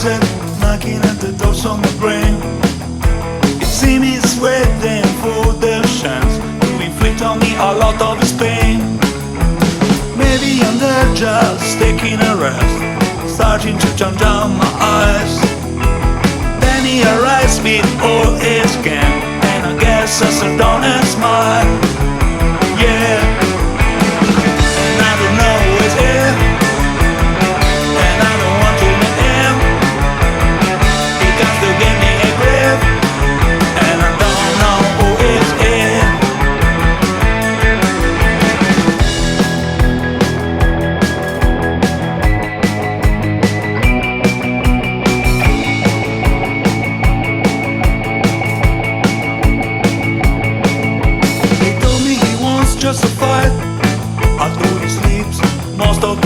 said, knocking at the doors of my brain. It seems he's waiting for the chance to inflict on me a lot of his pain. Maybe I'm there just taking a rest, starting to turn down my eyes. Then he arrives with all his gang, and I guess I sit down and smile. Yeah, and I don't know who is here, and I don't want to meet him. He comes to give me a grip, and I don't know who is here. He told me he wants just a fight. Although he sleeps most of